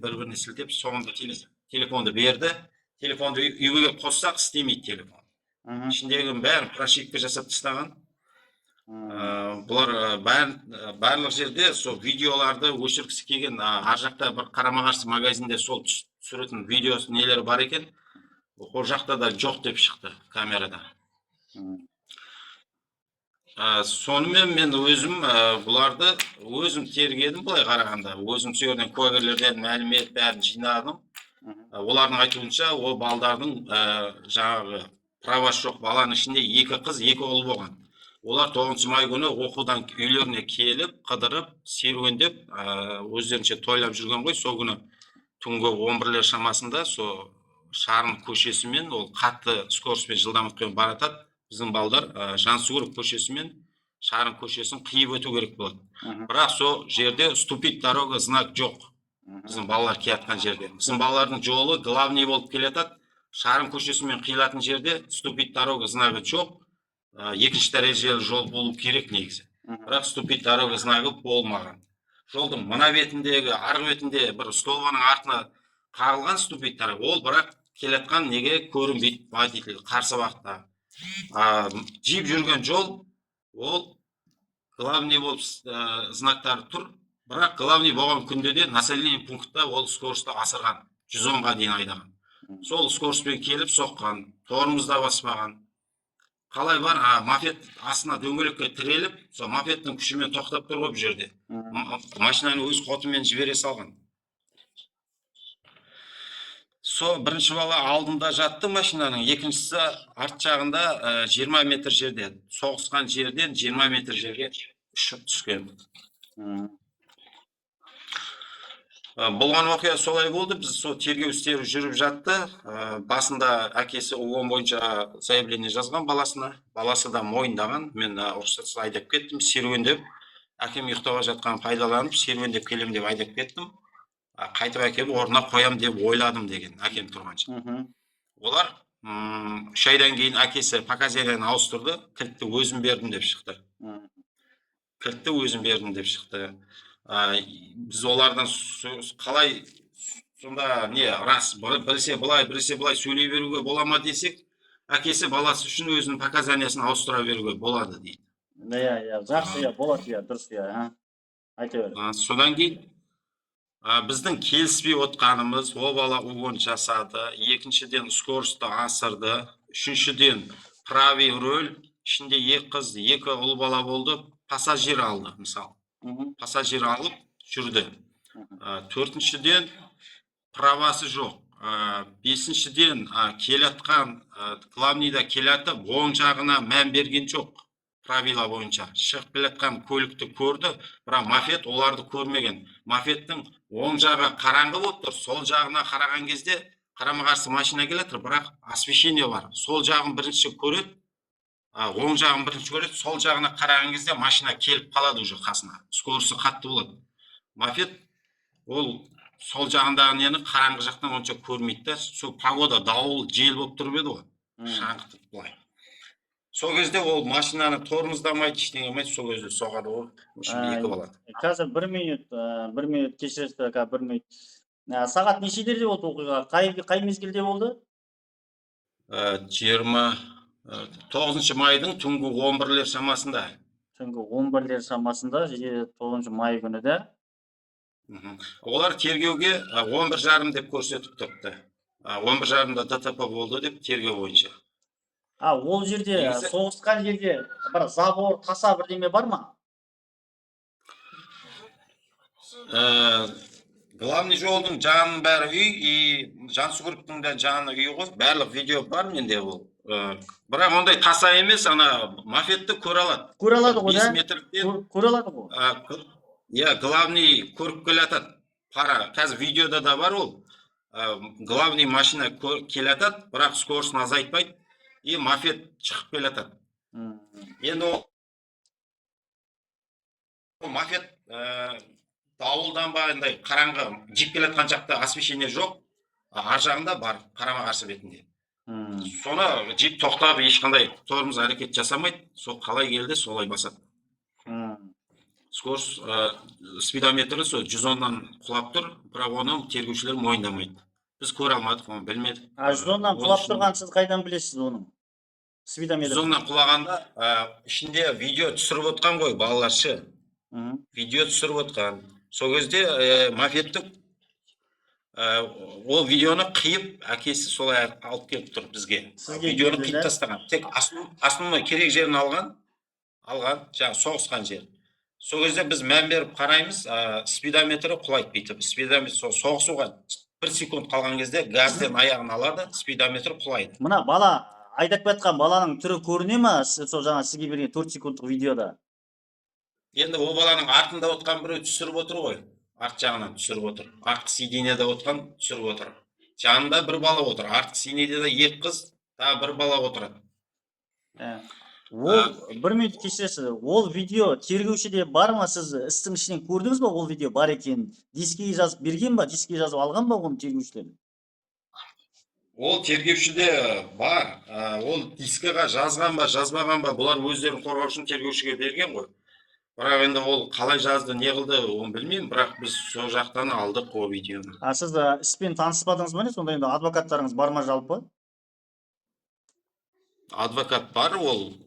бір-біріне сілтеп, соңында телефонды берді. Телефонды үйге келіп қоссақ, істемейді телефон. Ішіндегі бәрін прошивка жасап тастаған. Бұлар барлық жерде сол видеоларды өшіргісі келген, ар жақта бір қарама-қарсы магазинде сол түсіретін видеосы нелері бар екен. Ол жақта да жоқ деп шықты камерада. Сонымен мен өзім бұларды өзім тергедім, былай қарағанда. Өзім сол жерден куәгерлерден мәлімет бәрін жинадым. Олардың айтуынша, ол балдардың жаңағы правасы жоқ баланың ішінде 2 қыз, 2 ұл болған. Олар 9 май күні оқудан үйлеріне келіп, қыдырып, серуендеп, өздерінше тойлап жүрген ғой. Сол күні түнгі 11-лер шамасында сол Шарын көшесімен, ол қатты скоростьпен жылдамдықпен баратады. Біздің балдар Жансүгіров көшесімен Шарын көшесін қиып өту керек болады. Бірақ сол жерде ступить дорога знак жоқ. Біздің балалар келатқан жерде. Біздің балалардың жолы главный болып келатады. Шарын көшесімен қиылатын жерде ступить дорога знагы жоқ. Екінші дәрежелі жол болу керек негізі. Бірақ ступить дорога знагы болмаған. Жолдың мына бетіндегі, арғы бетінде бір столбаның артына қағылған ступить дорога, ол бірақ келатқан неге көрінбейді водитель қарсы бағытта. Жиіп жүрген жол, ол главный болып знактары тұр. Бірақ главный болған күнде де население пунктта ол скоростьті асырған, 110-ға дейін айдаған. Сол скоростьпен келіп соққан, торымызда баспаған. Қалай бар, мафет астына дөңгелекке тіреліп, сол мафеттің күшімен тоқтап тұр ғой бұл жерде. Машинаны өз қотымен жібере салған. Сол бірінші бала алдында жатты машинаның, екіншісі арт жағында 20 метр жерде, соғысқан жерден 20 метр жерге ұшып түскен. Болған оқиға солай болды. Біз сол тергеу істері жүріп жатты. Басында әкесі ООН бойынша заявление жазған баласына. Баласы да мойындаған. Мен рұқсатсыз айдап кеттім, серуендеп. Әкем ұйықтап жатқан пайдаланып, серуендеп келем деп айдап кеттім. Қайтып әкеліп орнына қоям деп ойладым деген әкем тұрғанша. Олар 3 айдан кейін әкесі показанияны ауыстырды. Кілтті өзім бердім деп шықты. Кілтті өзім бердім деп шықты. Біз олардан қалай сонда не рас біресе былай сөйлей беруге бола ма десек, әкесі баласы үшін өзінің показаниясын ауыстыра беруге болады дейді. Жақсы, болады, дұрыс. Айта бер. Содан кейін біздің келіспей отқанымыз, о бала угон жасады, екіншіден скоростьті асырды, үшіншіден правый рөль, ішінде 2 қыз, 2 ұл бала болды, пассажир алды, мысалы. Пассажир алып жүрді. 4-шіден правасы жоқ. 5-шіден келатқан, главныйда келатып, оң жағына мән берген жоқ. Правила бойынша. Шығып келатқан көлікті көрді, бірақ мафет оларды көрмеген. Мафеттің оң жағы қараңғы болып тұр, сол жағына қараған кезде қарама-қарсы машина келатыр, бірақ освещение бар. Сол жағын бірінші көреді, оң жағын бірінші көреді, сол жағына қараған кезде машина келіп қалады уже қасына. Скорості қатты болады. Мафет ол сол жағындағы нені қараңғы жақтан онша көрмейді. Сол погода, дауыл, жел болып тұрып еді ғой. Шаңқытып былай. Сол кезде ол машинаны тормоздамайды, ештеңе қылмайды, сол кезде соғады ғой. Екі болады. Қазір 1 минут кешіресіз, 1 минут. Сағат нешелерде болды оқиға? Қай мезгілде болды? 9 майдың түнгі 11-лер шамасында. Түнгі 11-лер шамасында, 9 май күні де. Олар тергеуге 11:30 деп көрсетіп тұрыпты. 11:30-да ДТП болды деп тергеу бойынша. Ол жерде, соғысқан жерде бір забор, таса бірдеме бар ма? Главный жолдың жанының бәрі үй, и Жансүгіровтің де жаны үй ғой. Барлық видео бар менде ол. Бірақ ондай таса емес, мафетті көре алады. Көре алады ғой, да? Көре алады ғой. Главный көріп келатады. Қазір видеода да бар ол. Главный машина келатады, бірақ скоростын азайтпайды. И мафет шығып келатады. Енді ол мафет дауылдан ба, қараңғы жип келатқан жақта освещение жоқ, ар жағында бар, қарама-қарсы бетінде. Соны жип тоқтап, ешқандай тормоз әрекет жасамайды, сол қалай келді, солай басады. скорость спидометрі сол 110-дан құлап тұр, бірақ оны тергеушілер мойындамайды. Біз көре алмадық, оны білмедік. 110-дан құлап тұрған сіз қайдан білесіз оның? Спидометр. 110-дан құлағанда ішінде видео түсіріп отқан ғой, балаларшы. Видео түсіріп отқан. Сол кезде мафеттік ол видеоны қиып, әкесі солай алып келіп тұр бізге. Видеоны қиып тастаған. Тек основной керек жерін алған, жаңа соғысқан жер. Сол кезде біз мән беріп қараймыз, спидометрі құлайды бүйтіп. Спидометр соғысуға 1 секунд қалған кезде газден аяғын алады, спидометр құлайды. Мына бала айдап жатқан баланың түрі көріне ма? Сол жаңа сізге берген 4 секундтық видеода. Енді ол баланың артында отқан біреу түсіріп отыр ғой. Арт жағынан түсіріп отыр. Артқы сиденьеде отқан түсіріп отыр. Жанында бір бала отыр. Артқы сиденьеде 2 қыз, тағы бір бала отырады. Ол 1 минут кешіресіз. Ол видео тергеушіде бар ма? Сіз істің ішінен көрдіңіз ба ол видео бар екенін? Дискіге жазып берген ба? Дискіге жазып алған ба оны тергеушілер? Ол тергеушіде бар. Ол дискіге жазған ба, жазбаған ба, бұлар өздерін қорғау үшін тергеушіге берген ғой. Бірақ енді ол қалай жазды, не қылды, оны білмеймін, бірақ біз сол жақтан алдық ол видеоны. Сіз іспен таныспадыңыз ба не? Сонда енді адвокаттарыңыз бар ма жалпы? Адвокат бар, ол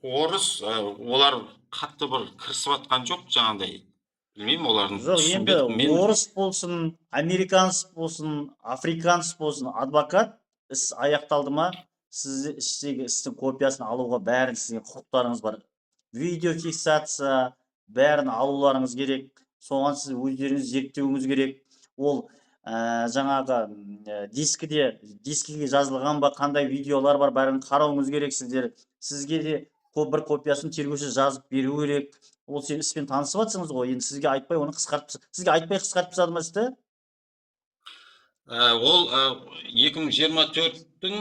орыс, олар қатты бір кірісіп атқан жоқ жаңағыдай. Білмеймін, олардың жоқ, енді орыс болсын, американец болсын, африканец болсын, адвокат іс аяқталды ма, сіз іштегі істің копиясын алуға бәрін сізге құқықтарыңыз бар. Видеофиксация бәрін алуларыңыз керек. Соған сіз өздеріңіз зерттеуіңіз керек. Ол жаңағы дискіге жазылған ба, қандай видеолар бар, бәрін қарауыңыз керек сіздер. Сізге де бір копиясын тергеуші жазып беру керек. Ол сен іспен танысып жатсыңыз ғой, енді сізге айтпай оны қысқартып тастады ма сізді? Ол 2024-тің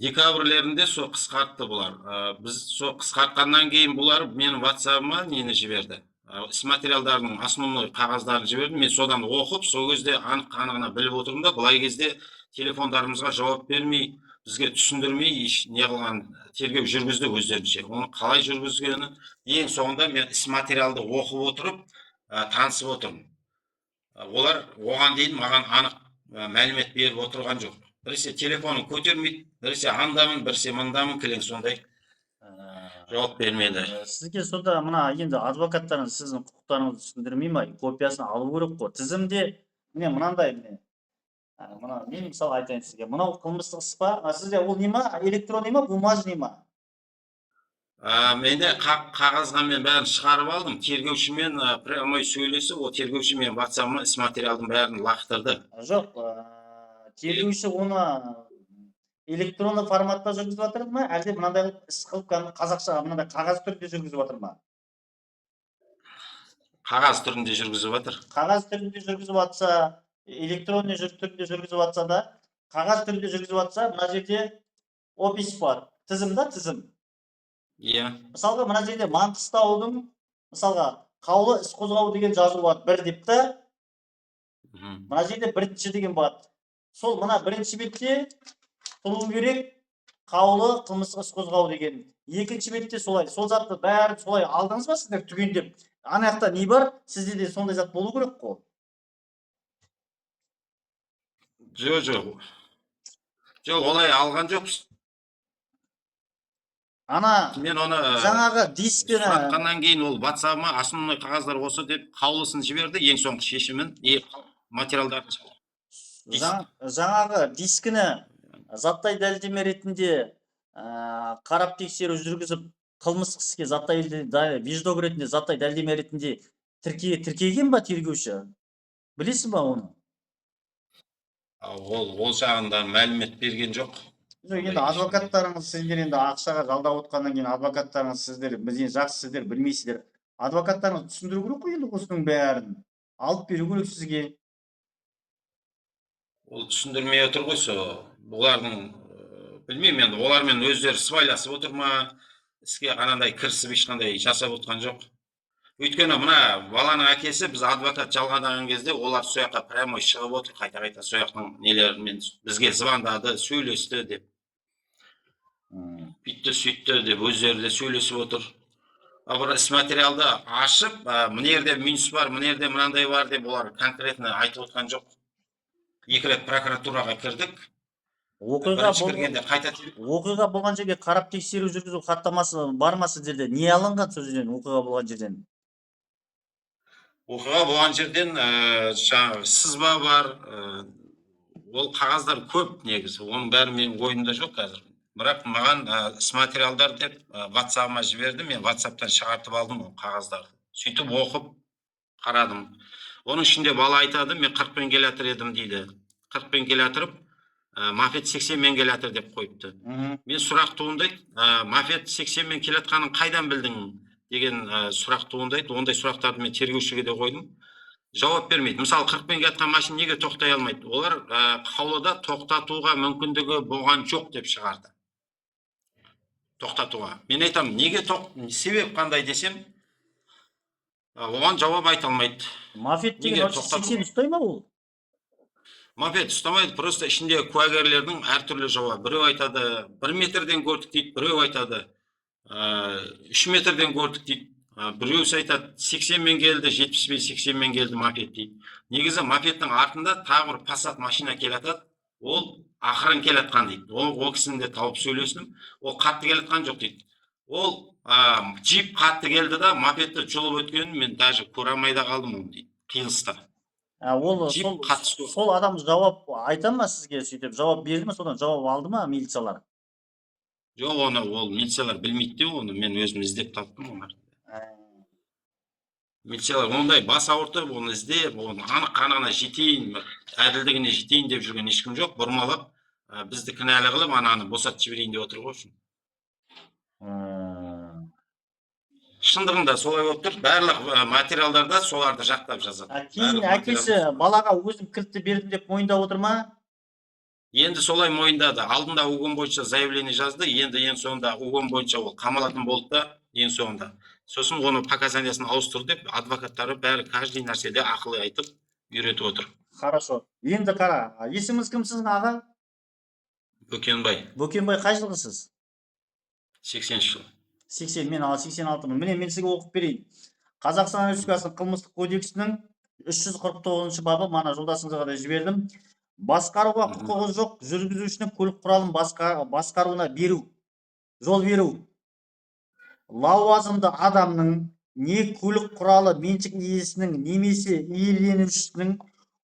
декабрлерінде сол қысқартты бұлар. Біз сол қысқартқаннан кейін бұлар менің WhatsApp-ыма нені жіберді. Іс материалдарының основной қағаздарын жіберді. Мен содан оқып, сол кезде анық-қанығына біліп отырмын да, бұлай кезде телефондарымызға жауап бермей, бізге түсіндірмей, не қылған тергеу жүргізді өздерінше. Оны қалай жүргізгені, ең соңында мен іс материалды оқып отырып, танысып отырмын. Олар оған дейін маған анық мәлімет беріп отырған жоқ. Біресе телефонын көтермейді, біресе андамын, біресе мындамын, кілең сондай жауап бермеді. Сізге сонда мына енді адвокаттарыңыз сіздің құқықтарыңызды түсіндірмей ма? Копиясын алу керек қой. Тізімде міне мынандай мына мен мысалы айтайын сізге. Мынау қылмыстық іс па? Сізде ол не ма? Электронный ма, бумажный ма? Менде қағазға мен бәрін шығарып алдым. Тергеушімен прямой сөйлесіп, ол тергеушімен WhatsApp-ыма іс материалдың бәрін лақтырды. Жоқ, тергеуші оны электронды форматта жүргізіп жатыр ма, әлде мынандай іс қылып қазақша мынандай қағаз түрінде жүргізіп жатыр ма? Қағаз түрінде жүргізіп жатыр. Қағаз түрінде жүргізіп жатса, электронный түрінде жүргізіп жатса да, қағаз түрінде жүргізіп жатса, мына жерде опись бар. Тізім да, тізім. Иә. Мысалға, мына жерде Маңғыстаудың, мысалға, қаулы іс қозғау деген жазу бар, 1 деп та. Мына жерде 1-ші деген бар. Сол мына 1-ші бетте тұру керек, қаулы қылмыстық іс қозғау деген. 2-ші бетте солай. Сол затты бәрін солай алдыңыз ба сіздер түгендеп? Ана жақта не бар? Сізде де сондай зат болу керек қой. Жоқ, олай алған жоқпыз. Ана мен оны жаңағы дискіні сұратқаннан кейін ол WhatsApp-ыма основной қағаздар осы деп қаулысын жіберді, ең соңғы шешімін, материалдарын. Жаңағы дискіні заттай дәлелдеме ретінде қарап тексеру жүргізіп, қылмыстық іске заттай виждок ретінде заттай дәлелдеме ретінде тіркеген ба тергеуші? Білесіз ба оны? Ол жағында мәлімет берген жоқ. Енді адвокаттарыңыз сіздер енді ақшаға жалдап отқаннан кейін адвокаттарыңыз сіздер, бізден жақсы сіздер білмейсіздер. Адвокаттарыңыз түсіндіру керек қой енді осының бәрін. Алып беру керек сізге. Ол түсіндірмей отыр ғой сол. Бұлардың білмеймін енді, олармен өздері сыбайласып отыр ма, іске қандай кірісіп ешқандай жасап отқан жоқ. Өйткені мына баланың әкесі біз адвокат жалғаған кезде олар сол жаққа прямой шығып отыр, қайта-қайта сол жақтың нелерімен бізге звондады, сөйлесті деп. Бүйтті сөйтті деп өздері де сөйлесіп отыр. бір іс материалды ашып, мына жерде минус бар, мына жерде мынандай бар деп олар конкретно айтып отқан жоқ. 2 рет прокуратураға кірдік. Бірінші кіргенде қайта оқиға болған жерге қарап тексеру жүргізу хаттамасы бар ма сіздерде? Не алынған сол жерден, оқиға болған жерден? оқиға болған жерден жаңағы сызба бар, ол қағаздар көп негізі, оның бәрі менің ойымда жоқ қазір. Бірақ маған іс материалдар деп WhatsApp-ыма жіберді, мен WhatsApp-тан шығартып алдым ол қағаздарды. Сөйтіп оқып қарадым. Оның ішінде бала айтады, мен 40-пен келе жатыр едім дейді. 40-пен келе жатырып, Мафет 80-мен келе жатыр деп қойыпты. Мен сұрақ туындайды, Мафет 80-мен келе жатқанын қайдан білдің деген сұрақ туындайды. Ондай сұрақтарды мен тергеушіге де қойдым. Жауап бермейді. Мысалы 40-пен келе жатқан машина неге тоқтай алмайды? Олар қаулыда тоқтатуға мүмкіндігі болған жоқ деп шығарды. Тоқтатуға. Мен айтамын, неге себеп қандай десем, оған жауап айта алмайды. Мафет деген 80 ұстай ма ол? Мафет ұстамайды, просто ішінде куәгерлердің әртүрлі жауабы. Біреу айтады, 1 метрден көрдік дейді, біреу айтады, 3 метрден көрдік дейді. Біреусі айтады, 80-мен келді, 75-80-мен келді Мафет дейді. Негізі Мафеттің артында тағы бір Passat машина келатады, ол ақырын келатқан дейді. Ол кісінің де тауып сөйлесім, ол қатты келатқан жоқ дейді. Ол джип қатты келді да, Мафетті жұлып өткенін мен даже көре алмай да қалдым оны дейді, қиылыста. Ол сол адам жауап айта ма сізге, сөйтіп жауап берді ме, содан жауап алды ма милициялар? Жоқ, оны ол милициялар білмейді де, оны мен өзім іздеп таптым оларды. Милициялар ондай бас ауыртып, оны іздеп, оны анық-қанығына жетейін, әділдігіне жетейін деп жүрген ешкім жоқ. Бұрмалап, бізді кінәлі қылып, ананы босатып жіберейін деп отыр ғой үшін. Шындығында солай болып тұр. Барлық материалдарда соларды жақтап жазады. Кейін әкесі балаға өзім кілтті бердім деп мойындап отыр ма? Енді солай мойындады. Алдында угон бойынша заявление жазды, енді ең соңында угон бойынша ол қамалатын болды да, ең соңында. Сосын оны показаниясын ауыстыр деп, адвокаттары бәрі каждый нәрседе ақылы айтып, үйретіп отыр. Хорошо. Енді қара, есіміңіз кім сіздің аға? Бөкенбай. Бөкенбай қай жылғысыз? 80 жыл. 80, мен 86-мын. Міне мен сізге оқып берейін. Қазақстан Республикасының қылмыстық кодексінің 349 бабы, мана жолдасыңызға да жібердім. Басқаруға құқығы жоқ жүргізушінің көлік құралын басқаруына беру, жол беру. Лауазымды адамның не көлік құралы меншік иесінің немесе иеленушінің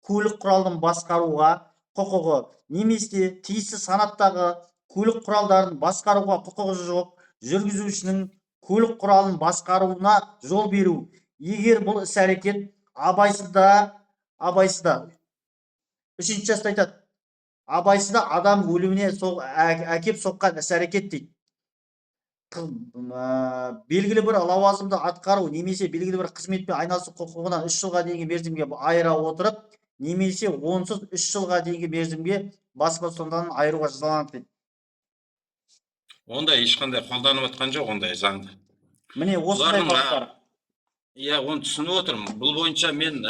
көлік құралын басқаруға құқығы немесе тиісті санаттағы көлік құралдарын басқаруға құқығы жоқ жүргізушінің көлік құралын басқаруына жол беру. Егер бұл іс-әрекет абайсызда. 3-ші жаста айтады. Абайсызда адам өліміне әкеп соққан іс-әрекет дейді. Белгілі бір лауазымды атқару немесе белгілі бір қызметпен айналысу құқығынан 3 жылға дейінгі мерзімге айыра отырып, немесе онсыз 3 жылға дейінгі мерзімге бас бостандығынан айыруға жазаланады дейді. Ондай ешқандай қолданып отқан жоқ ондай заңды. Міне осындай баптар. Иә, оны түсініп отырмын. Бұл бойынша мен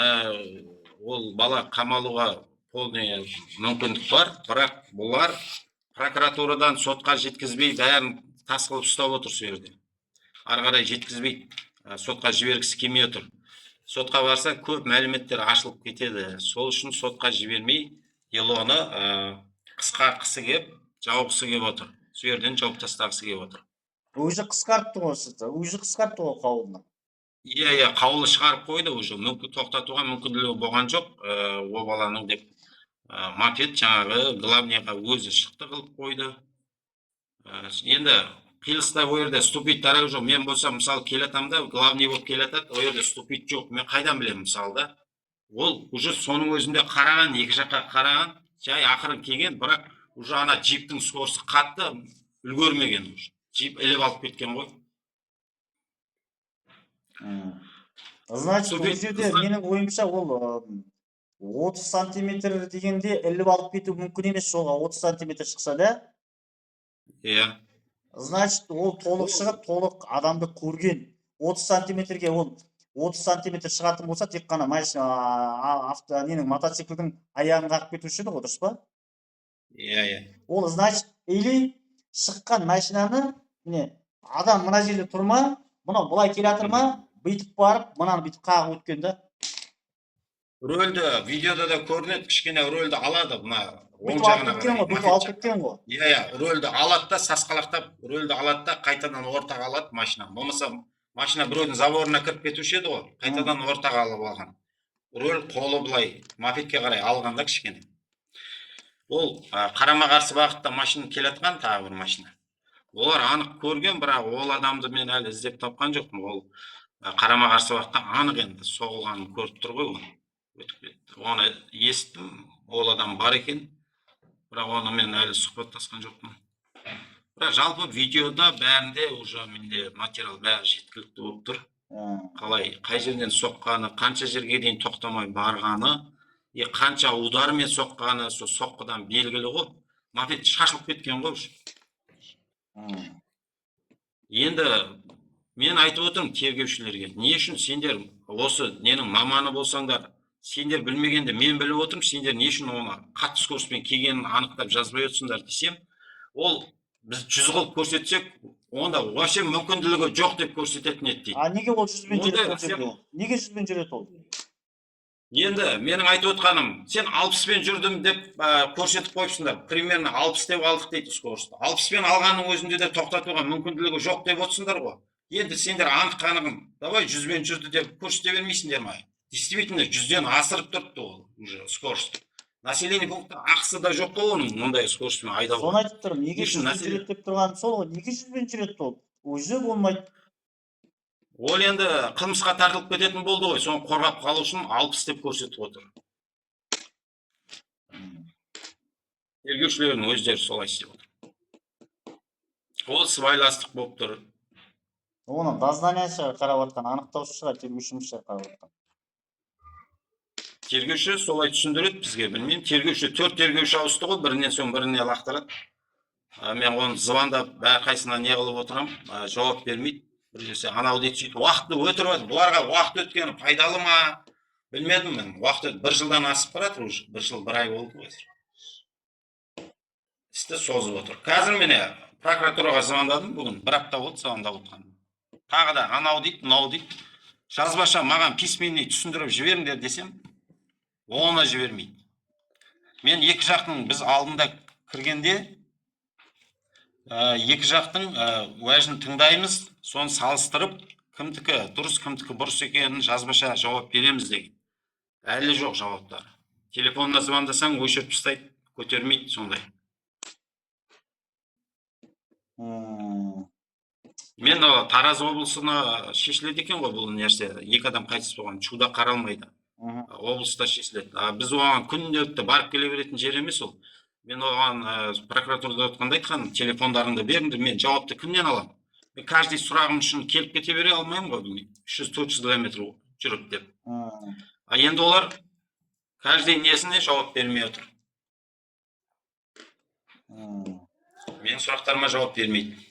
ол бала қамалуға полный мүмкіндік бар, бірақ бұлар прокуратурадан сотқа жеткізбей бәрін тас қылып ұстап отыр сол жерде. Ары қарай жеткізбей сотқа жібергісі келмей отыр. Сотқа барса көп мәліметтер ашылып кетеді. Сол үшін сотқа жібермей делоны қысқартқысы келіп, жауғысы келіп отыр. Сол жерден жауып тастағысы келіп отыр. Уже қысқартты ғой сізді. Уже қысқартты ғой қаулыны. Иә, қаулы шығарып қойды уже. Тоқтатуға мүмкіндігі болған жоқ, о баланың деп. Мафет жаңағы главныйға өзі шықты қылып қойды. Енді қиылыста ол жерде ступить дорога жоқ. Мен болсам, мысалы, келатам да, главный болып келатады, ол жерде ступить жоқ. Мен қайдан білемін, мысалы да. Ол уже соның өзінде қараған, екі жаққа қараған, жай ақырын келген, бірақ уже ана джиптің скоросты қатты үлгермеген уже. Джип іліп алып кеткен ғой. Значит, ол жерде менің ойымша ол 30 сантиметр дегенде іліп алып кету мүмкін емес жолға 30 сантиметр шықса да. Иә. Значит, ол толық шығып, толық адамды көрген. 30 сантиметрге ол 30 сантиметр шығатын болса, тек қана мотоциклдің аяғын қағып кетуші еді ғой, дұрыс па? Иә. Ол, значит, или шыққан машинаны, міне, адам мына жерде тұрма, Мына былай келатыр ма? Бүйтіп барып, мынаны бүйтіп қағып өткен да. Рөлді видеода да көрінеді, кішкене рөлді алады мына оң Бүйтіп алып жағына кеткен қарай. ғой, бүйтіп алып кеткен ғой. Иә, рөлді алады да сасқалақтап, рөлді алады да қайтадан ортаға алады машина. Болмаса машина біреудің заборына кіріп кетуші еді ғой, қайтадан ортаға алып алған. Рөл қолы былай мопедке қарай алғанда кішкене. Ол қарама қарсы бағытта машина келатқан тағы бір машина. Олар анық көрген, бірақ ол адамды мен әлі іздеп тапқан жоқпын. Ол қарама қарсы бағытта анық енді соғылғанын көріп тұр ғой оны. Өтіп кетті. Оны естідім, ол адам бар екен, бірақ оны мен әлі сұхбаттасқан жоқпын. Бірақ жалпы видеода бәрінде уже менде материал бәрі жеткілікті болып тұр. Қалай, қай жерден соққаны, қанша жерге дейін тоқтамай барғаны, қанша удармен соққаны, сол соққыдан белгілі ғой. Мопед шашылып кеткен ғой. Енді мен айтып отырмын тергеушілерге, не үшін сендер осы ненің маманы болсаңдар, сендер білмегенде мен біліп отырмын, сендер не үшін оны қатты скоростьпен келгенін анықтап жазбай отырсыңдар десем, ол біз 100 қылып көрсетсек, онда вообще мүмкінділігі жоқ деп көрсететін еді дейді. Неге ол 100-бен жүреді? Неге 100-бен жүреді ол? Енді менің айтып отқаным, сен 60-пен жүрдім деп көрсетіп қойыпсыңдар. Примерно 60 деп алдық дейді скоростьті. 60-пен алғанның өзінде де тоқтатуға мүмкінділігі жоқ деп отырсыңдар ғой. Енді сендер анық қанығын, давай 100-бен жүрді деп көрсете бермейсіңдер ма? Действительно 100-ден асырып тұрыпты ол уже скорость. Население пунктта ақысы да жоқ қой оның мұндай скоростьпен айдауға. Соны айтып тұрмын, неге 100-бен жүреді деп тұрғаным сол ғой. Неге 100-бен жүреді ол? Өзі болмайды. Ол енді қылмысқа тартылып кететін болды ғой, соны қорғап қалу үшін 60 деп көрсетіп отыр. Тергеушілердің өздері солай істеп отыр. Ол сыбайластық болып тұр. Оны дознаниясы қарап жатқан, анықтаушы шығар, тергеушіміз шығар қарап жатқан. Тергеуші солай түсіндіреді бізге, білмеймін. Тергеуші 4 тергеуші ауысты ғой, бірінен соң біріне лақтырады. Мен оны звондап бәр қайсына не қылып отырам, жауап бермейді. Біресе анау дейді сөйтіп уақытты өтіріп, бұларға уақыт өткені пайдалы ма? Білмедім мен. Уақыт 1 жылдан асып баратыр уже. 1 жыл 1 ай болды қазір. Істі созып отыр. Қазір мені прокуратураға звондадым, бүгін 1 апта болды звондап отқаным. Тағы да анау дейді, мынау дейді. Жазбаша маған письменный түсіндіріп жіберіңдер десем, оны жібермейді. Мен екі жақтың біз алдында кіргенде екі жақтың уәжін тыңдаймыз, соны салыстырып, кімдікі дұрыс, кімдікі бұрыс екенін жазбаша жауап береміз деген. Әлі жоқ жауаптар. Телефонына звондасаң өшіріп тастайды, көтермейді сондай. Мен Тараз облысына шешіледі екен ғой бұл нәрсе. 2 адам қайтыс болған, чуда қаралмайды. Облыста шешіледі. Біз оған күнделікті барып келе беретін жер емес ол. Мен оған прокуратурада отқанда айтқан, телефондарыңды беріңдер, мен жауапты кімнен аламын? Мен каждый сұрағым үшін келіп кете бере алмаймын ғой, 300-400 километр жүріп деп. Енді олар каждый несіне жауап бермей отыр. Мен сұрақтарыма жауап бермейді.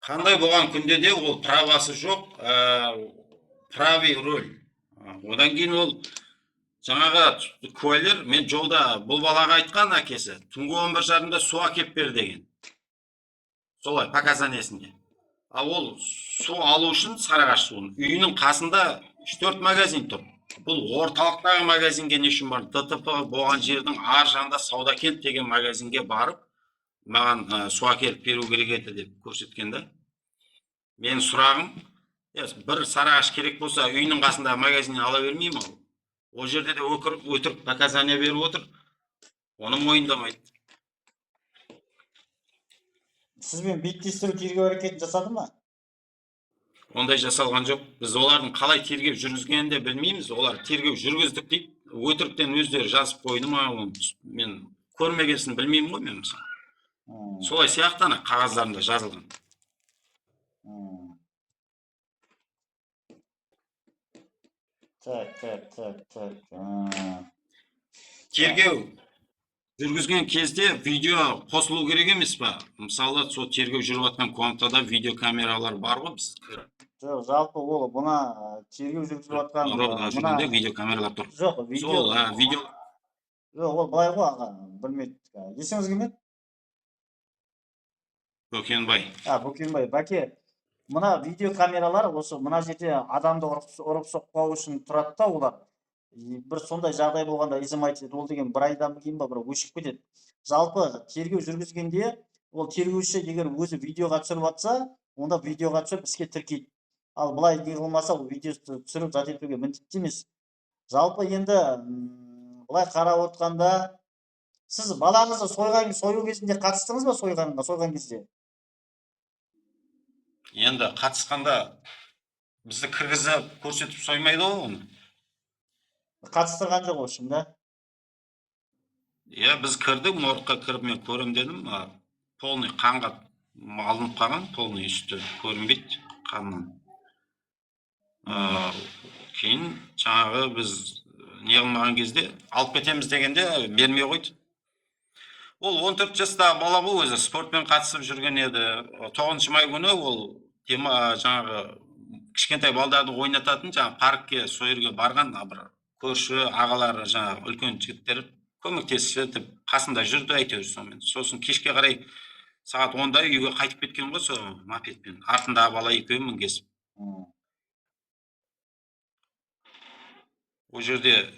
Қандай болған күнде де ол правасы жоқ, правый роль. Одан кейін ол жаңағы куәлер, мен жолда бұл балаға айтқан әкесі, түнгі 11:30-да су әкеп бер деген. Солай, показаниясында. Ол су алу үшін Сарыағаш суын. Үйінің қасында 3-4 магазин тұр. Бұл орталықтағы магазинге не үшін бар? ДТП болған жердің ар жағында Саудакент деген магазинге барып, маған су әкеліп беру керек еді деп көрсеткен да. Мен сұрағым, бір Сарыағаш керек болса, үйінің қасында магазиннен ала бермеймін ол. Ол жерде де өтірік показания беріп отыр. Оны мойындамайды. Сізбен беттестіру тергеу әрекетін жасады ма? Ондай жасалған жоқ. Біз олардың қалай тергеу жүргізгенін де білмейміз. Олар тергеу жүргіздік дейді. Өтіріктен өздері жазып қойды ма? Мен көрмегенсін білмеймін ғой мен мысалы. Солай сияқтана қағаздарында жазылған. Тергеу жүргізген кезде видео қосылу керек емес па? Мысалы, сол тергеу жүріп жатқан комнатада видео камералар бар ғой біз. Жоқ, жалпы ол бұна тергеу жүргізіп жатқан жүргенде видео камералар тұр. Жоқ, видео Жоқ, ол былай ғой аға, білмейді. Есіңіз келмеді? Бөкенбай. Бөкенбай, бәке, мына видеокамералар осы мына жерде адамды ұрып соқпау үшін тұрады да олар. Бір сондай жағдай болғанда изымайтын ол деген бір айдан кейін ба бір өшіп кетеді. Жалпы тергеу жүргізгенде ол тергеуші егер өзі видеоға түсіріп жатса, онда видеоға түсіріп іске тіркейді. Ал былай не қылмаса ол видеосы түсіріп зат етуге міндетті емес. Жалпы енді былай қарап отқанда сіз балаңызды сою кезінде қатыстыңыз ба сойған кезде? Енді қатысқанда бізді кіргізіп көрсетіп соймайды ғой оны. Қатыстырған жоқ ол үшін да. Иә, біз кірдік, моргқа кіріп мен көрем дедім, полный қанға алынып қалған, полный үсті көрінбейді қаннан. Кейін жаңағы біз не қылмаған кезде алып кетеміз дегенде бермей қойды. Ол 14 жастағы бала ғой, өзі спортпен қатысып жүрген еді. 9 май күні ол жаңағы кішкентай балдарды ойнататын жаңағы паркке сойырға барған бір көрші ағалары жаңағы үлкен жігіттер көмектесіп қасында жүрді әйтеуір сонымен. Сосын кешке қарай сағат 10-да үйге қайтып кеткен ғой сол мопедпен. Артындағы бала екеуі мінгесіп. Ол жерде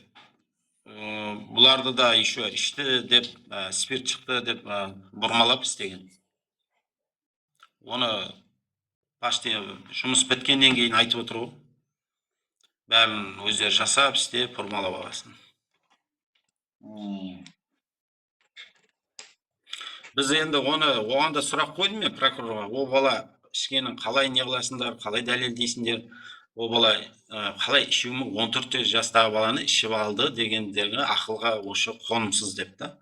бұларды да еще ішті деп, спирт шықты деп бұрмалап істеген. Оны почти жұмыс біткеннен кейін айтып отыр ғой. Бәрін өздері жасап, істеп, бұрмалап аласын. Біз енді оған да сұрақ қойдым мен прокурорға. Ол бала ішкенін қалай не қыласыңдар, қалай дәлелдейсіңдер? Ол бала қалай ішуі 14 жастағы баланы ішіп алды дегендерге ақылға ошы қонымсыз деп та.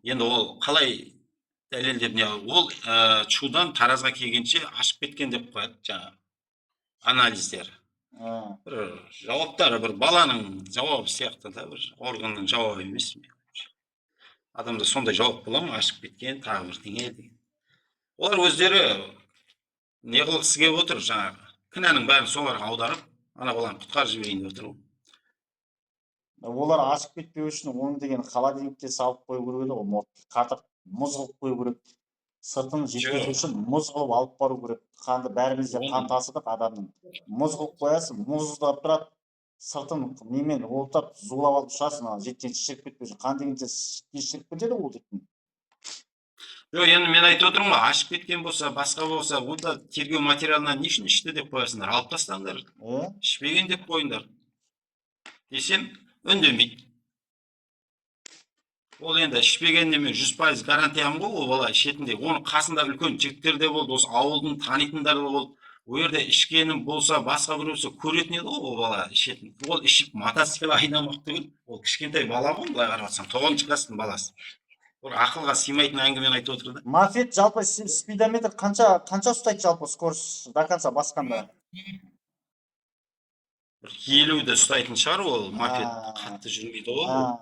Енді ол қалай дәлелдеп не ол чудан таразға келгенше ашып кеткен деп қояды жаңағы анализдер. Бір жауаптары бір баланың жауабы сияқты да, бір органның жауабы емес. Адамда сондай жауап бола ма, ашып кеткен, тағы бірдеңе деген. Олар өздері не қылғысы келіп отыр, жаңағы кінәнің бәрін соларға аударып, ана баланы құтқарып жіберейін деп отыр ғой. Олар ашып кетпеу үшін оны деген холодильникке салып қою керек еді ғой, қатып мұз қылып қою керек. Сыртын жеткізу үшін мұз қылып алып бару керек. Қанды бәріміз де қан тасыдық адамның. Мұз қылып қоясың, мұздап тұрады, сыртын немен олтап зулап алып шығасың, жеткенше шіріп кетпеу үшін. Қан дегенше шіріп кетеді ол дейтін. Жоқ, енді мен айтып отырмын ғой, ашып кеткен болса, басқа болса, онда тергеу материалына не үшін ішті деп қоясыңдар, алып тастаңдар. Ішпеген деп қойыңдар. Десем, үндемейді. Ол енді ішпегенде мен 100% гарантиям ғой, ол бала ішетінде. Оның қасында үлкен жігіттер де болды, осы ауылдың танитындар да болды. Ол жерде ішкенім болса, басқа бір болса көретін еді ғой ол бала ішетін. Ол ішіп мотоцикл айнамақ түгіл. Ол кішкентай бала ғой, былай қарап жатсаң, 9 класстың баласы. Ол ақылға сыймайтын әңгімені айтып отыр да. Мопед жалпы спидометр қанша ұстайды жалпы скорость до конца басқанда? 50-ді ұстайтын шығар ол мопед, қатты жүрмейді ол.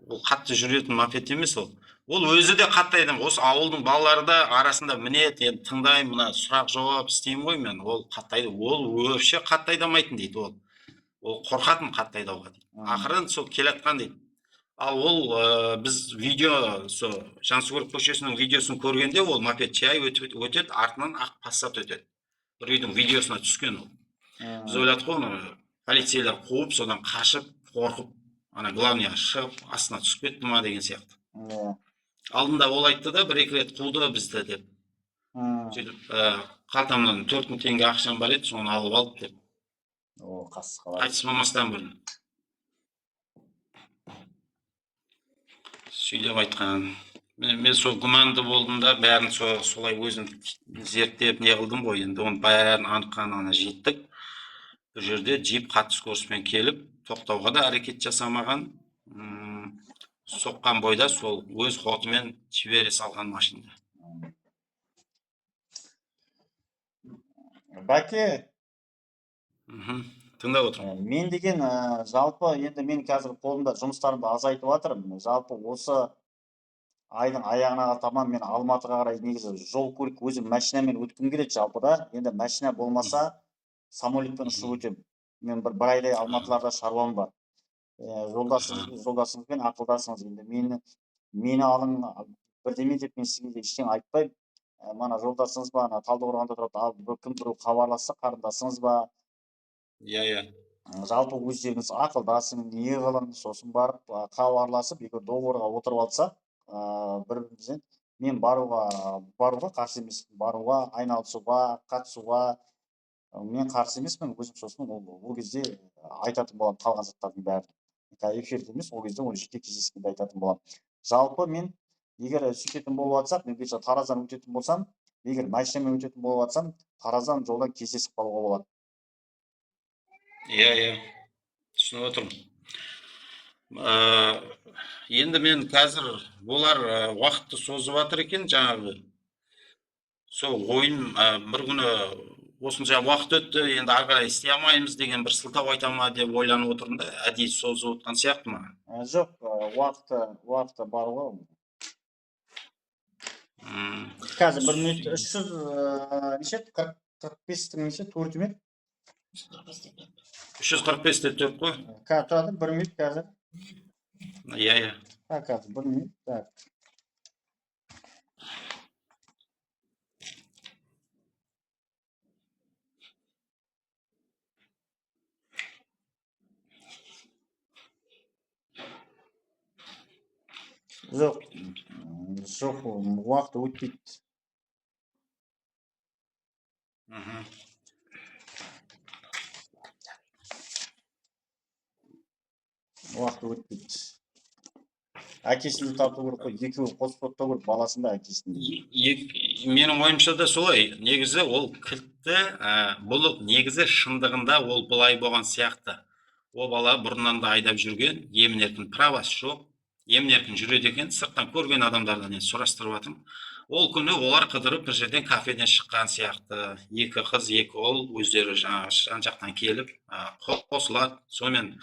Ол қатты жүретін мопед емес ол. Ол өзі де қатты адам. Осы ауылдың балалары да арасында мінеді, енді тыңдаймын, мына сұрақ жауап істеймін ғой мен. Ол қатты айдау. Ол вообще қатты айдамайтын дейді ол. Ол қорқатын қатты айдауға дейді. Ақырын сол келатқан дейді. Ал ол біз видео, Жансүгіров көшесінің видеосын көргенде ол мопед жай өтеді, артынан ақ пассат өтеді. Бір үйдің видеосына түскен ол. Біз ойладық қой, полицейлер қуып, содан қашып, қорқып, ана главныйға шығып, астына түсіп кетті ма деген сияқты. Алдында ол айтты да, 1-2 рет қуды бізді деп. Сөйтіп, қалтамнан 4000 теңге ақшам бар еді, соны алып алды деп. Қайтыс болмастан бұрын. Сөйлеп айтқан. Мен сол күмәнді болдым да, бәрін солай өзім зерттеп не қылдым ғой, енді оны бәрін анық-қанығына жеттік. Бір жерде джип қатты скоростьпен келіп, тоқтауға да әрекет жасамаған, соққан бойда сол өз ходымен жібере салған машинада. Бәке, тыңдап отырмын. Мен деген жалпы енді мен қазір қолымда жұмыстарымды азайтып жатырмын. Жалпы осы айдың аяғына таман мен Алматыға қарай негізі жол көлік өзім машинамен өткім келеді жалпы да. Енді машина болмаса самолетпен ұшып өтем. Мен бір айдай Алматыларда шаруам бар. жолдасыңызбен ақылдасыңыз. Енді мені алың бірдеме деп мен сізге ештеңе айтпаймын. Мана жолдасыңыз ба, ана Талдықорғанда тұрады, ал кім біреу хабарласса, қарындасыңыз ба, иә. жалпы өздеріңіз ақылдасың, не қылың, сосын барып хабарласып, егер договорға отырып алсақ, бір-бірімізден мен баруға қарсы емеспін, баруға, айналысуға, қатысуға мен қарсы емеспін. Өзім сосын ол кезде айтатын боламын қалған заттардың бәрін. Эфирде емес, ол кезде оны жеке кездескенде айтатын боламын. Жалпы мен егер сөйтетін болып жатсақ, мен бұйырса Тараздан өтетін болсам, егер машинамен өтетін болып жатсам, Тараздан жолдан кездесіп қалуға болады. Иә, түсініп отырмын. Енді мен қазір олар уақытты созып жатыр екен, жаңағы сол ойым бір күні осынша уақыт өтті, енді ары қарай істей алмаймыз деген бір сылтау айта ма деп ойланып отырмын да, әдейі созып отқан сияқты ма? Жоқ, уақыты бар ғой. Қазір 1 минут 300 неше? 45 неше? 4 минут? 345-те төрт қой. Қазір тұрады 1 минут қазір. Иә. Қазір 1 минут. Так. Жоқ, уақыт өтпейді. Уақыт өтпейді. Әкесін тарту керек қой, екеуі қосып отыру керек, баласын да әкесін. Менің ойымша да солай. Негізі ол кілтті, бұл негізі шындығында ол былай болған сияқты. Ол бала бұрыннан да айдап жүрген, емін-еркін правасы жоқ, емін-еркін жүреді екен. Сырттан көрген адамдардан сұрастырып жатырмын. Ол күні олар қыдырып бір жерден кафеден шыққан сияқты. Екі қыз, екі ұл өздері жан жақтан келіп қосылады. Сонымен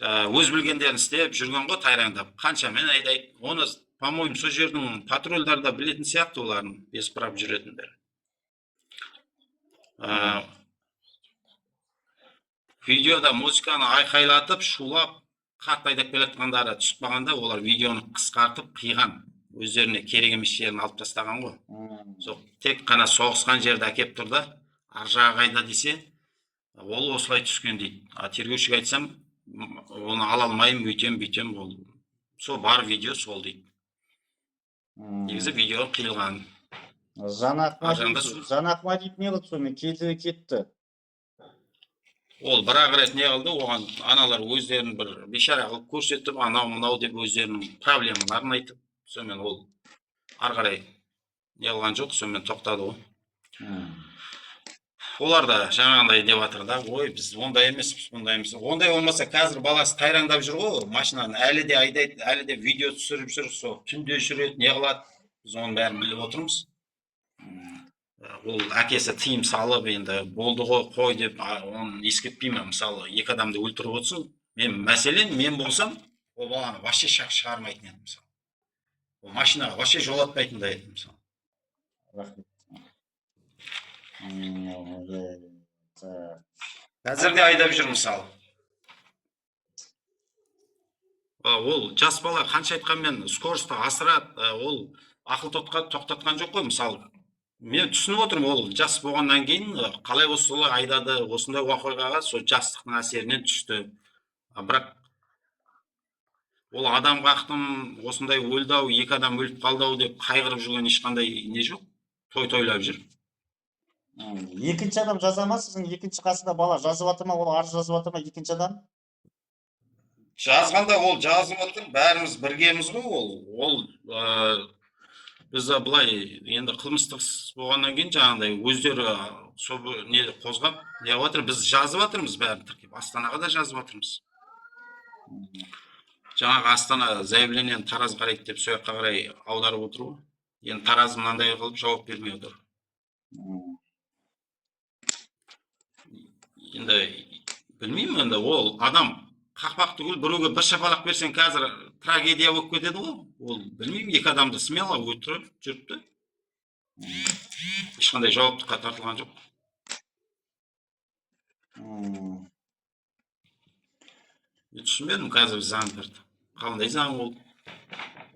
өз білгендерін істеп жүрген ғой, тайраңдап. Қаншамен айдайды. Оны, по-моему, сол жердің патрульдары да білетін сияқты, олардың бесправ жүретіндер. Видеода музыканы айқайлатып, шулап, қатты айдап келатқандары түсіп қалғанда, олар видеоны қысқартып, қиған. Өздеріне керек емес жерін алып тастаған ғой. Сол тек қана соғысқан жерді әкеп тұрды, аржаға қайда десе, ол осылай түскен дейді. Тергеушіге айтсам, оны ала алмаймын, бүйтем, ол сол бар видео сол дейді. Негізі видео қиылған. Жанахмадиев не қылды сонымен, кетті. Ол бірақ рет не қылды, оған аналар өздерін бір бейшара қылып көрсетіп, анау деп өздерінің проблемаларын айтып, сонымен ол ары қарай не қылған жоқ, сонымен тоқтады ғой. Олар да жаңағындай деп жатыр да, ой, біз ондай емеспіз. Ондай болмаса қазір баласы тайраңдап жүр ғой, машинаны әлі де айдайды, әлі де видео түсіріп жүр, сол түнде жүреді, не қылады, біз оның бәрін біліп отырмыз. Ол әкесі тыйым салып, енді болды ғой, қой деп, оны ескертпеймін. Мысалы, екі адамды өлтіріп отырсын, мәселен, мен болсам, ол баланы вообще шығармайтын едім, мысалы. Ол машинаға вообще жол атпайтын да едім, мысалы. Қазір де айдап жүр, мысалы. Ол жас бала қанша айтқанмен скоростьті асырады, ол ақыл тоқтатқан жоқ қой, мысалы. Мен түсініп отырмын, ол жас болғаннан кейін қалай осылай айдады, осындай оқиғаға сол жастықтың әсерінен түсті. Бірақ ол адам қақтым, осындай өлді-ау, екі адам өліп қалды-ау деп қайғырып жүрген ешқандай не жоқ. Тойлап жүр. Екінші адам жаза ма, сіздің екінші қасында бала жазып жатыр ма, ол арыз жазып жатыр ма, екінші адам? Жазғанда ол жазып отыр, бәріміз біргеміз ғой, ол біз былай енді қылмыстық болғаннан кейін жаңағыдай өздері сол не қозғап не жатыр, біз жазып жатырмыз бәрін тіркеп, Астанаға да жазып жатырмыз. Жаңағы Астана заявлениені Тараз қарайды деп сол жаққа қарай аударып отыр ғой. Енді Тараз мынандай қылып жауап бермей отыр. Енді білмеймін, енді ол адам қақпақты көріп біреуге бір шапалақ берсең қазір трагедия болып кетеді ғой. Ол білмеймін, екі адамды смело өлтіріп жүріпті. Ешқандай жауаптыққа тартылған жоқ. Түшүнбөдүм қазір заңдарды. Кандай заң ол?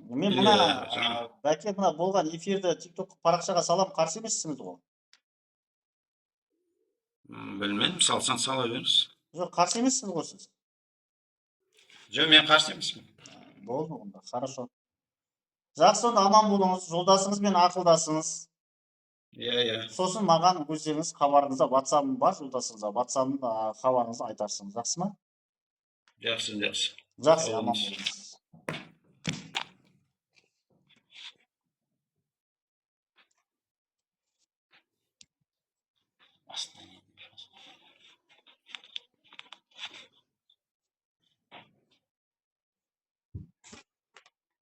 Мен Или мына жаңа бәке мына болған эфирді TikTok парақшаға салам, қарсы емессіңіз ғой? білмедім, салсаң сала беріңіз. Жоқ, қарсы емессіңіз ғой сіз? Жоқ, мен қарсы емеспін. Болды онда, хорошо. Жақсы, онда аман болыңыз, жолдасыңызбен ақылдасыңыз. Иә. Сосын маған өздеріңіз хабарыңызда WhatsApp-ым бар, жолдасыңызға WhatsApp-ын хабарыңызды айтарсыңыз, жақсы ма? Жақсы. Жақсы, Сау аман болыңыз. болыңыз.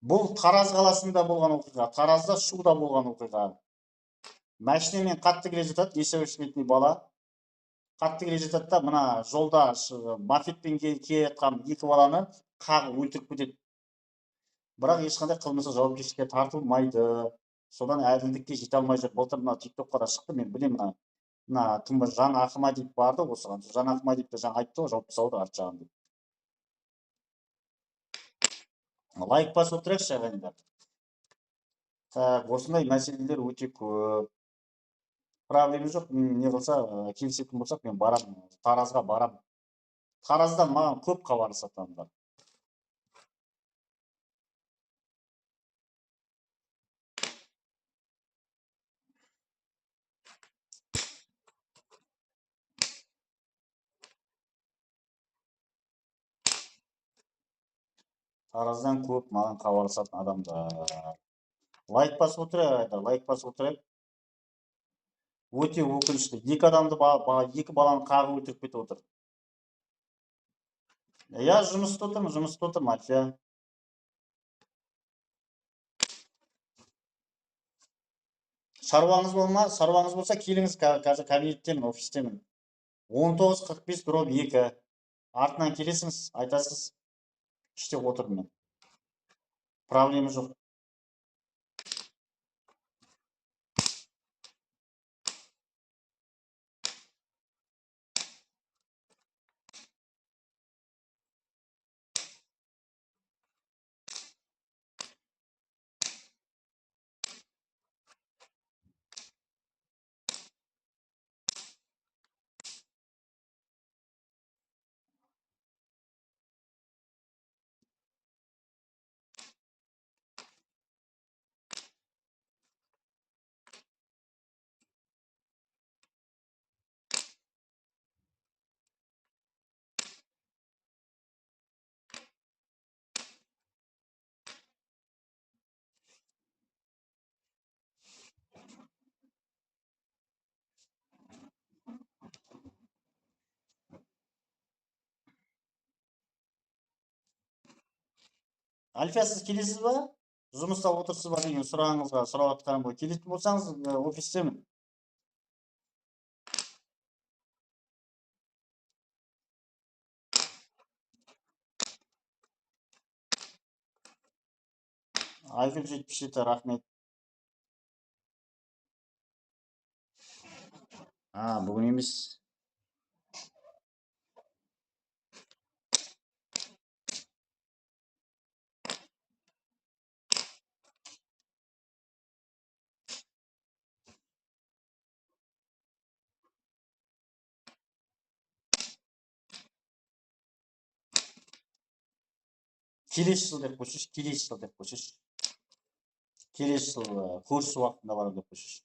Бұл Тараз қаласында болған оқиға, Таразда Шуда болған оқиға. Машинамен қатты келе жатады, 5 жасар бала. Қатты келе жатады да, мына жолда мафетпен келе жатқан екі баланы қағып өлтіріп кетеді. Бірақ ешқандай қылмыстық жауапкершілікке тартылмайды. Содан әділдікке жете алмай жүр. Былтыр мына TikTokқа да шықты, мен білемін, мына кім Жан Ахмадиев барды осыған. Жан Ахмадиев та жаңа айтты ғой, жауап тастауды арт жағын деп. Лайк басып отырайықшы ағайындар. Так, осындай мәселелер өте көп. Проблема жоқ, не қылса, келісетін болсақ, мен барамын, Таразға барамын. Тараздан маған көп хабарласады адамдар. Тараздан көп маған хабарласатын адамдар. Лайк басып отырайық, лайк басып отырайық. Өте өкінішті. Екі адамды, екі баланы қағып өлтіріп кетіп отыр. Я жұмыста отырмын, Альфия. Шаруаңыз болса, келіңіз, қазір кабинеттемін, офистемін. 19:45-2. Артынан келесіңіз, айтасыз. İşte отырмын мен. Проблема жоқ. Альфия, сіз келесіз ба? Жұмыста отырсыз ба деген сұрағыңызға сұрап жатқаным ғой. Келетін болсаңыз, офистемін. Айгүл 77, рахмет. Бүгін емес. Келесі жыл деп қойсайшы, келесі жыл көрісі уақытында барам деп қойсайшы.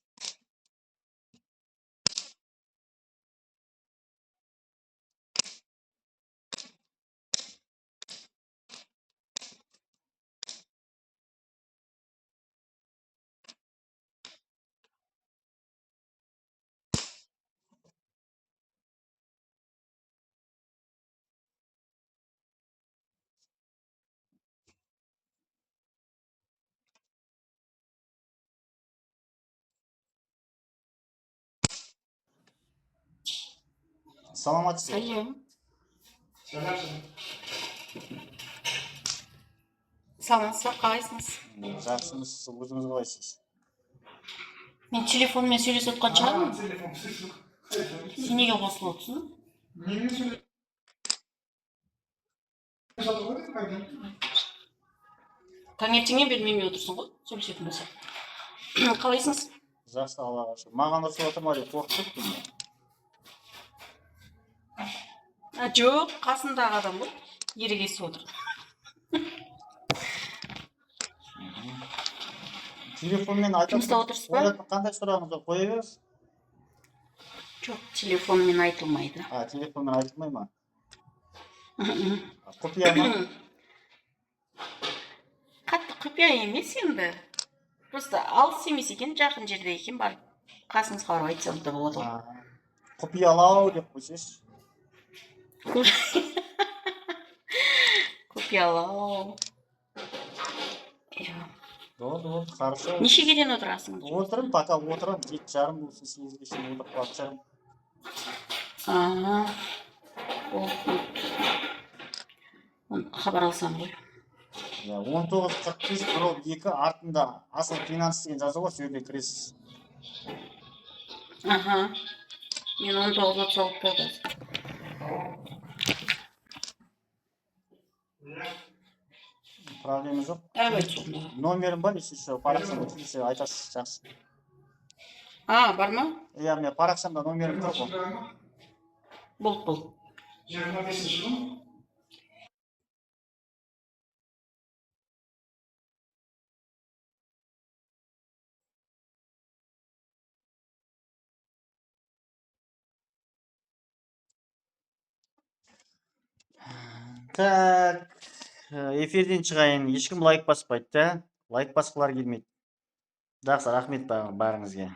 Саламатсыз ба? Сәлем. Саламатсыз ба, қалайсыңыз? Жақсымыз, өзіңіз қалайсыз? Мен телефонмен сөйлесіп отқан шығармын. Сен неге қосылып отырсың? Таңертеңнен бері менімен отырсың ғой, сөйлесетін болсақ. Қалайсыңыз? Жақсы, Аллаға шүкір. Маған ұрысып отыр ма деп қорқып кеттім мен. Жоқ, қасындағы адам ғой. Ерегесіп отыр. Телефонмен Жұмыста отырсыз ба? қандай сұрағыңыз бар, қоя беріңіз. Жоқ, телефонмен айтылмайды. Телефонмен айтылмай ма? Құпия ма? Қатты құпия емес енді. Просто алыс емес екен, жақын жерде екен, барып қасыңызға барып айтсам да болады ғой. Құпиялау деп қойсайшы. Құпиялау. Болды, хорошо. Нешеге дейін отырасың? Отырым, пока отырам, 7:30 болсын, 8-ге шейін отырып қалып шығармын. Хабар алсам ғой. 19:45 дробь 2 артында асыл финанс деген жазу бар, сол жерге кіресіз. Мен 19:36 болды. Проблема жоқ. Давай сонда. Номерім бар, если что, парақшамда келсе айтасыз, жақсы. Бар ма? Иә, мен парақшамда номерім тұр ғой. Болды. 25 жыл. Так, эфирден шығайын, ешкім лайк баспайды да? Лайк басқылар келмейді. Жақсы, рахмет барыңызға.